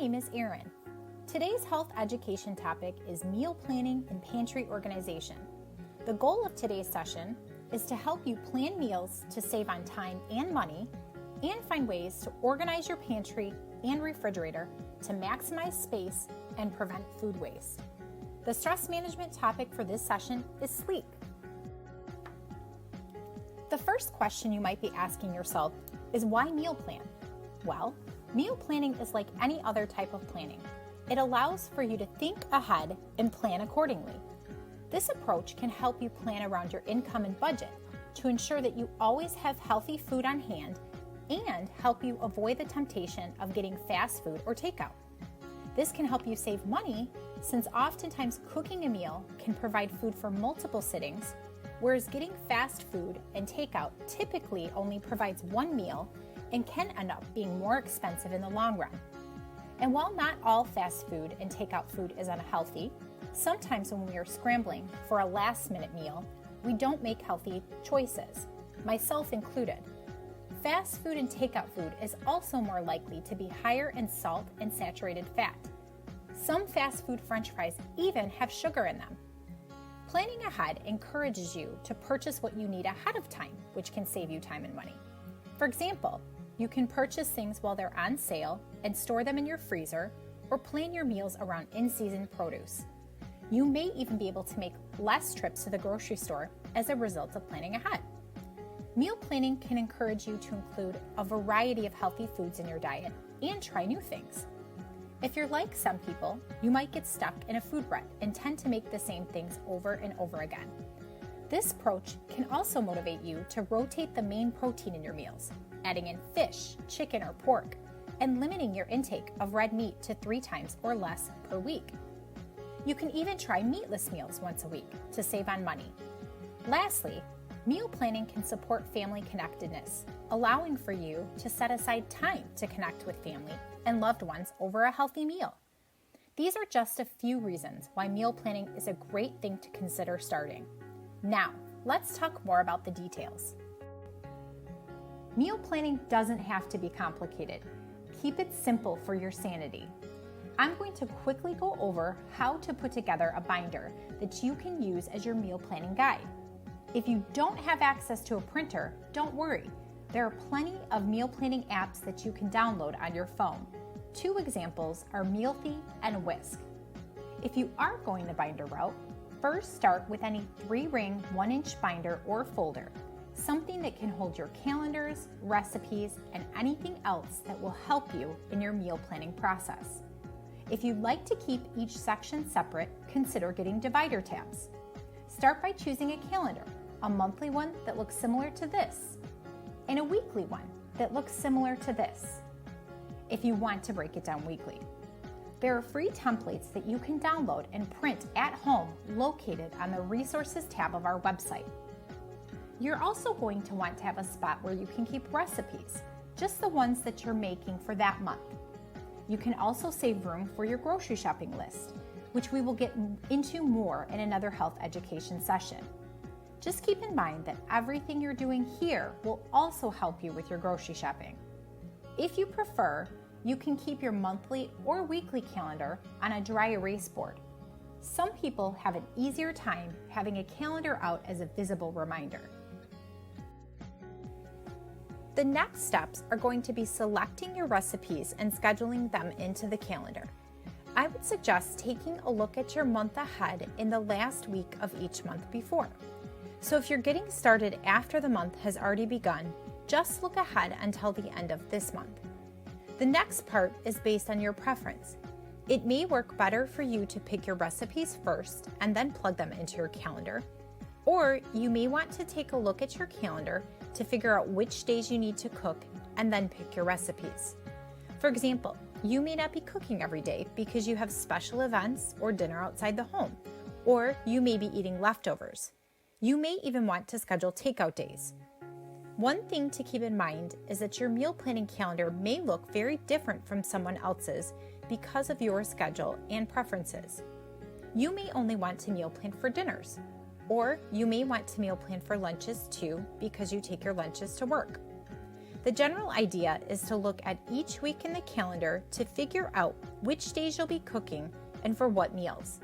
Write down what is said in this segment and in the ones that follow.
name is Erin. Today's health education topic is meal planning and pantry organization. The goal of today's session is to help you plan meals to save on time and money and find ways to organize your pantry and refrigerator to maximize space and prevent food waste. The stress management topic for this session is sleep. The first question you might be asking yourself is why meal plan? Well, meal planning is like any other type of planning. It allows for you to think ahead and plan accordingly. This approach can help you plan around your income and budget to ensure that you always have healthy food on hand and help you avoid the temptation of getting fast food or takeout. This can help you save money since oftentimes cooking a meal can provide food for multiple sittings, whereas getting fast food and takeout typically only provides one meal and can end up being more expensive in the long run. And while not all fast food and takeout food is unhealthy, sometimes when we are scrambling for a last-minute meal, we don't make healthy choices, myself included. Fast food and takeout food is also more likely to be higher in salt and saturated fat. Some fast food French fries even have sugar in them. Planning ahead encourages you to purchase what you need ahead of time, which can save you time and money. For example, you can purchase things while they're on sale and store them in your freezer, or plan your meals around in-season produce. You may even be able to make less trips to the grocery store as a result of planning ahead. Meal planning can encourage you to include a variety of healthy foods in your diet and try new things. If you're like some people, you might get stuck in a food rut and tend to make the same things over and over again. This approach can also motivate you to rotate the main protein in your meals, adding in fish, chicken, or pork, and limiting your intake of red meat to 3 times or less per week. You can even try meatless meals once a week to save on money. Lastly, meal planning can support family connectedness, allowing for you to set aside time to connect with family and loved ones over a healthy meal. These are just a few reasons why meal planning is a great thing to consider starting. Now, let's talk more about the details. Meal planning doesn't have to be complicated. Keep it simple for your sanity. I'm going to quickly go over how to put together a binder that you can use as your meal planning guide. If you don't have access to a printer, don't worry. There are plenty of meal planning apps that you can download on your phone. 2 examples are Mealthy and Whisk. If you are going the binder route, first start with any 3-ring 1-inch binder or folder, something that can hold your calendars, recipes, and anything else that will help you in your meal planning process. If you'd like to keep each section separate, consider getting divider tabs. Start by choosing a calendar, a monthly one that looks similar to this, and a weekly one that looks similar to this, if you want to break it down weekly. There are free templates that you can download and print at home located on the Resources tab of our website. You're also going to want to have a spot where you can keep recipes, just the ones that you're making for that month. You can also save room for your grocery shopping list, which we will get into more in another health education session. Just keep in mind that everything you're doing here will also help you with your grocery shopping. If you prefer, you can keep your monthly or weekly calendar on a dry erase board. Some people have an easier time having a calendar out as a visible reminder. The next steps are going to be selecting your recipes and scheduling them into the calendar. I would suggest taking a look at your month ahead in the last week of each month before. So if you're getting started after the month has already begun, just look ahead until the end of this month. The next part is based on your preference. It may work better for you to pick your recipes first and then plug them into your calendar, or you may want to take a look at your calendar to figure out which days you need to cook and then pick your recipes. For example, you may not be cooking every day because you have special events or dinner outside the home, or you may be eating leftovers. You may even want to schedule takeout days. One thing to keep in mind is that your meal planning calendar may look very different from someone else's because of your schedule and preferences. You may only want to meal plan for dinners, or you may want to meal plan for lunches too because you take your lunches to work. The general idea is to look at each week in the calendar to figure out which days you'll be cooking and for what meals.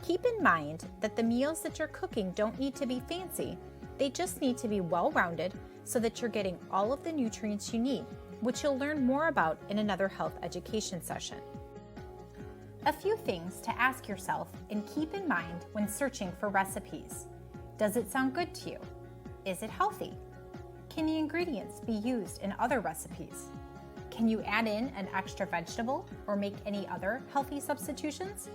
Keep in mind that the meals that you're cooking don't need to be fancy. They just need to be well-rounded so that you're getting all of the nutrients you need, which you'll learn more about in another health education session. A few things to ask yourself and keep in mind when searching for recipes. Does it sound good to you? Is it healthy? Can the ingredients be used in other recipes? Can you add in an extra vegetable or make any other healthy substitutions?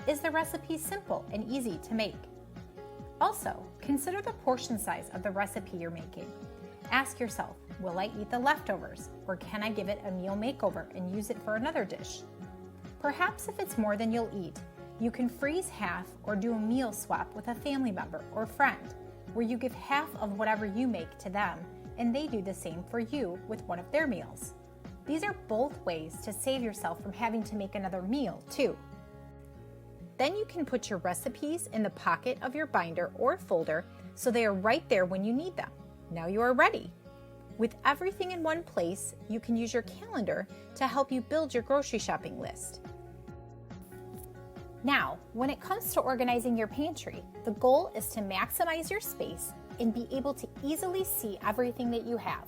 Is the recipe simple and easy to make? Also, consider the portion size of the recipe you're making. Ask yourself, will I eat the leftovers, or can I give it a meal makeover and use it for another dish? Perhaps if it's more than you'll eat, you can freeze half or do a meal swap with a family member or friend, where you give half of whatever you make to them and they do the same for you with one of their meals. These are both ways to save yourself from having to make another meal too. Then you can put your recipes in the pocket of your binder or folder so they are right there when you need them. Now you are ready. With everything in one place, you can use your calendar to help you build your grocery shopping list. Now, when it comes to organizing your pantry, the goal is to maximize your space and be able to easily see everything that you have.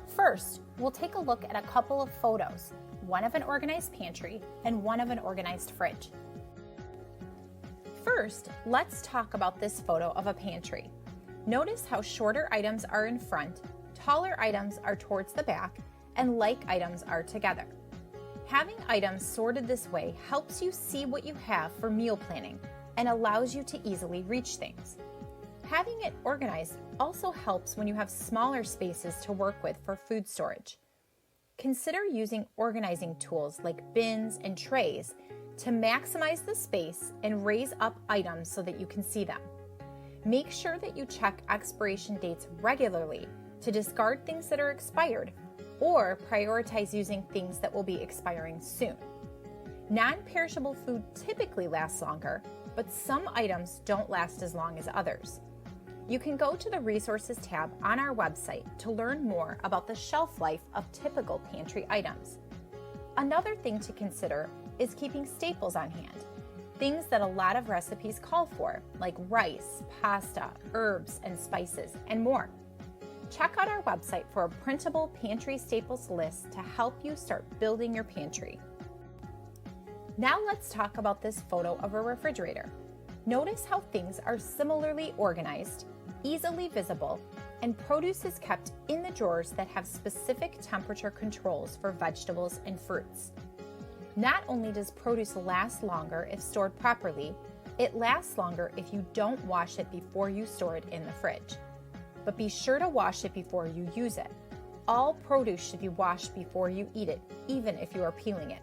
First, we'll take a look at a couple of photos, one of an organized pantry and one of an organized fridge. First, let's talk about this photo of a pantry. Notice how shorter items are in front, taller items are towards the back, and like items are together. Having items sorted this way helps you see what you have for meal planning and allows you to easily reach things. Having it organized also helps when you have smaller spaces to work with for food storage. Consider using organizing tools like bins and trays to maximize the space and raise up items so that you can see them. Make sure that you check expiration dates regularly to discard things that are expired or prioritize using things that will be expiring soon. Non-perishable food typically lasts longer, but some items don't last as long as others. You can go to the Resources tab on our website to learn more about the shelf life of typical pantry items. Another thing to consider is keeping staples on hand, things that a lot of recipes call for, like rice, pasta, herbs, and spices, and more. Check out our website for a printable pantry staples list to help you start building your pantry. Now let's talk about this photo of a refrigerator. Notice how things are similarly organized, easily visible, and produce is kept in the drawers that have specific temperature controls for vegetables and fruits. Not only does produce last longer if stored properly, it lasts longer if you don't wash it before you store it in the fridge. But be sure to wash it before you use it. All produce should be washed before you eat it, even if you are peeling it.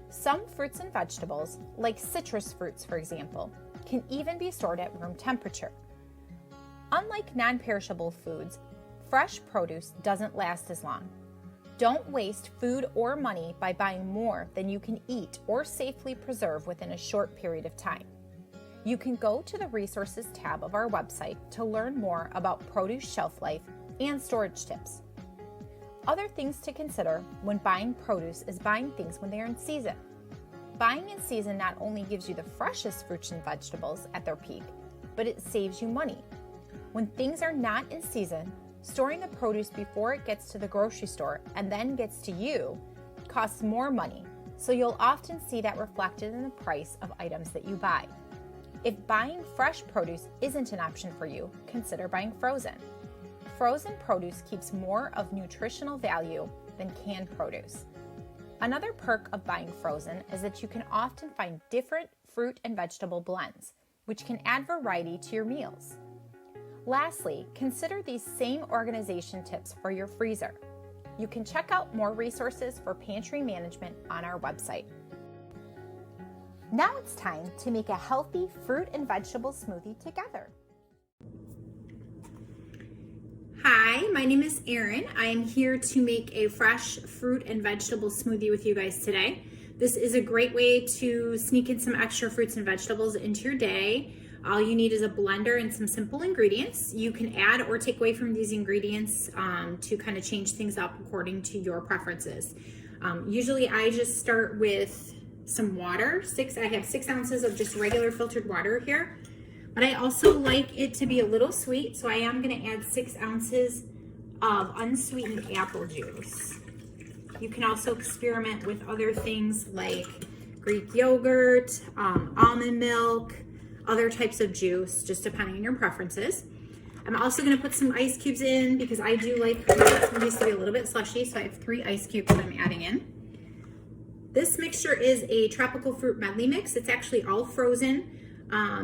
Some fruits and vegetables, like citrus fruits for example, can even be stored at room temperature. Unlike non-perishable foods, fresh produce doesn't last as long. Don't waste food or money by buying more than you can eat or safely preserve within a short period of time. You can go to the Resources tab of our website to learn more about produce shelf life and storage tips. Other things to consider when buying produce is buying things when they are in season. Buying in season not only gives you the freshest fruits and vegetables at their peak, but it saves you money. When things are not in season, storing the produce before it gets to the grocery store and then gets to you costs more money, so you'll often see that reflected in the price of items that you buy. If buying fresh produce isn't an option for you, consider buying frozen. Frozen produce keeps more of nutritional value than canned produce. Another perk of buying frozen is that you can often find different fruit and vegetable blends, which can add variety to your meals. Lastly, consider these same organization tips for your freezer. You can check out more resources for pantry management on our website. Now it's time to make a healthy fruit and vegetable smoothie together. Hi, my name is Erin. I am here to make a fresh fruit and vegetable smoothie with you guys today. This is a great way to sneak in some extra fruits and vegetables into your day. All you need is a blender and some simple ingredients. You can add or take away from these ingredients to kind of change things up according to your preferences. Usually I just start with some water. I have 6 ounces of just regular filtered water here, but I also like it to be a little sweet, so I am going to add 6 ounces of unsweetened apple juice. You can also experiment with other things like Greek yogurt, almond milk, other types of juice, just depending on your preferences. I'm also going to put some ice cubes in because I do like these to be a little bit slushy, so I have 3 ice cubes that I'm adding in. This mixture is a tropical fruit medley mix. It's actually all frozen.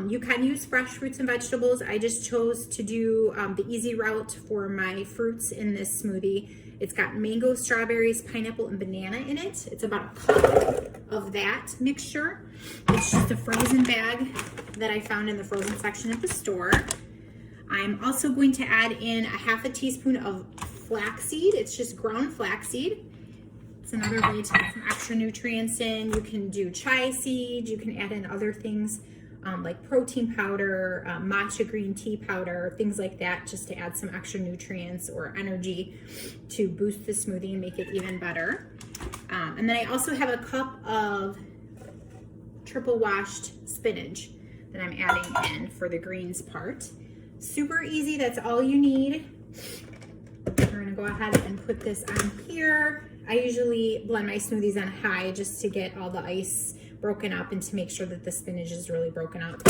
You can use fresh fruits and vegetables. I just chose to do the easy route for my fruits in this smoothie. It's got mango, strawberries, pineapple, and banana in it. It's about a cup of that mixture. It's just a frozen bag that I found in the frozen section of the store. I'm also going to add in a half a teaspoon of flaxseed. It's just ground flaxseed. It's another way to get some extra nutrients in. You can do chia seed. You can add in other things like protein powder, matcha green tea powder, things like that, just to add some extra nutrients or energy to boost the smoothie and make it even better. And then I also have a cup of triple washed spinach that I'm adding in for the greens part. Super easy, that's all you need. We're gonna go ahead and put this on here. I usually blend my smoothies on high just to get all the ice broken up and to make sure that the spinach is really broken up.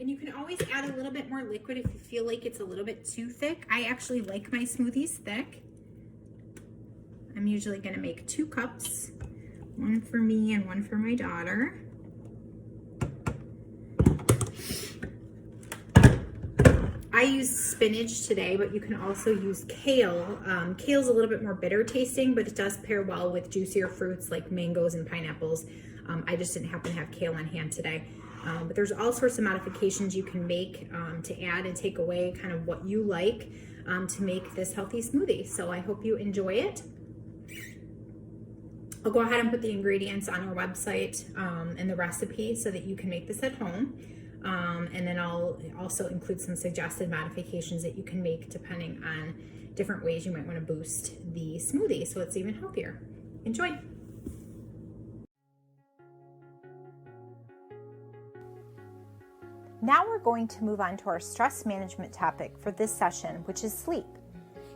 And you can always add a little bit more liquid if you feel like it's a little bit too thick. I actually like my smoothies thick. I'm usually going to make 2 cups, one for me and one for my daughter. I used spinach today, but you can also use kale. Kale's a little bit more bitter tasting, but it does pair well with juicier fruits like mangoes and pineapples. I just didn't happen to have kale on hand today. But there's all sorts of modifications you can make to add and take away kind of what you like to make this healthy smoothie. So I hope you enjoy it. I'll go ahead and put the ingredients on our website and the recipe so that you can make this at home. And then I'll also include some suggested modifications that you can make depending on different ways you might want to boost the smoothie so it's even healthier. Enjoy. Now we're going to move on to our stress management topic for this session, which is sleep.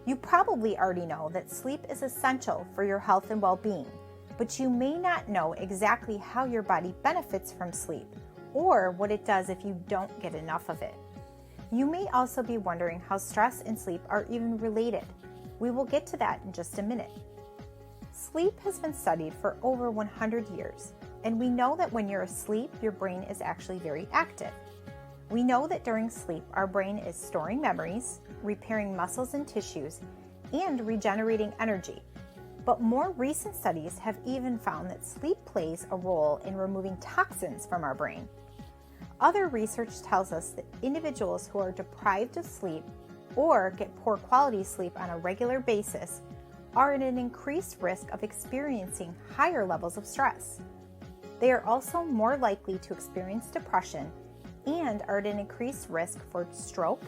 You probably already know that sleep is essential for your health and well-being, but you may not know exactly how your body benefits from sleep or what it does if you don't get enough of it. You may also be wondering how stress and sleep are even related. We will get to that in just a minute. Sleep has been studied for over 100 years, and we know that when you're asleep, your brain is actually very active. We know that during sleep, our brain is storing memories, repairing muscles and tissues, and regenerating energy. But more recent studies have even found that sleep plays a role in removing toxins from our brain. Other research tells us that individuals who are deprived of sleep or get poor quality sleep on a regular basis are at an increased risk of experiencing higher levels of stress. They are also more likely to experience depression and are at an increased risk for stroke,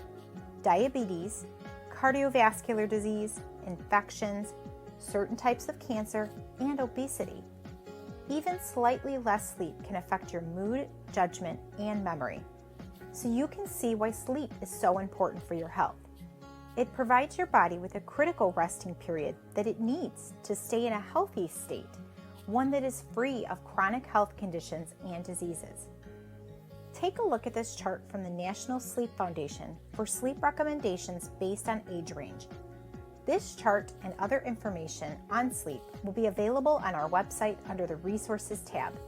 diabetes, cardiovascular disease, infections, certain types of cancer, and obesity. Even slightly less sleep can affect your mood, judgment, and memory. So you can see why sleep is so important for your health. It provides your body with a critical resting period that it needs to stay in a healthy state, one that is free of chronic health conditions and diseases. Take a look at this chart from the National Sleep Foundation for sleep recommendations based on age range. This chart and other information on sleep will be available on our website under the Resources tab.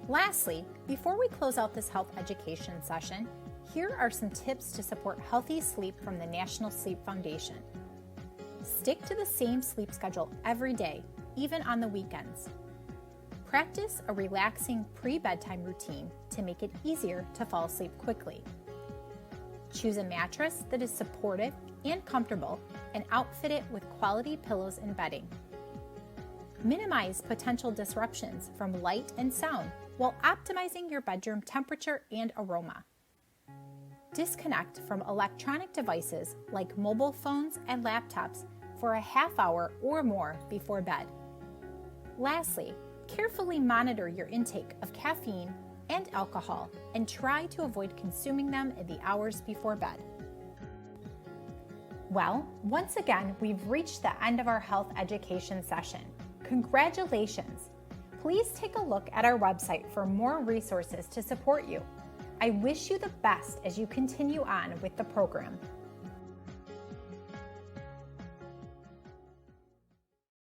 Lastly, before we close out this health education session, here are some tips to support healthy sleep from the National Sleep Foundation. Stick to the same sleep schedule every day, even on the weekends. Practice a relaxing pre-bedtime routine to make it easier to fall asleep quickly. Choose a mattress that is supportive and comfortable and outfit it with quality pillows and bedding. Minimize potential disruptions from light and sound while optimizing your bedroom temperature and aroma. Disconnect from electronic devices like mobile phones and laptops for a half hour or more before bed. Lastly, carefully monitor your intake of caffeine and alcohol and try to avoid consuming them in the hours before bed. Well, once again, we've reached the end of our health education session. Congratulations! Please take a look at our website for more resources to support you. I wish you the best as you continue on with the program.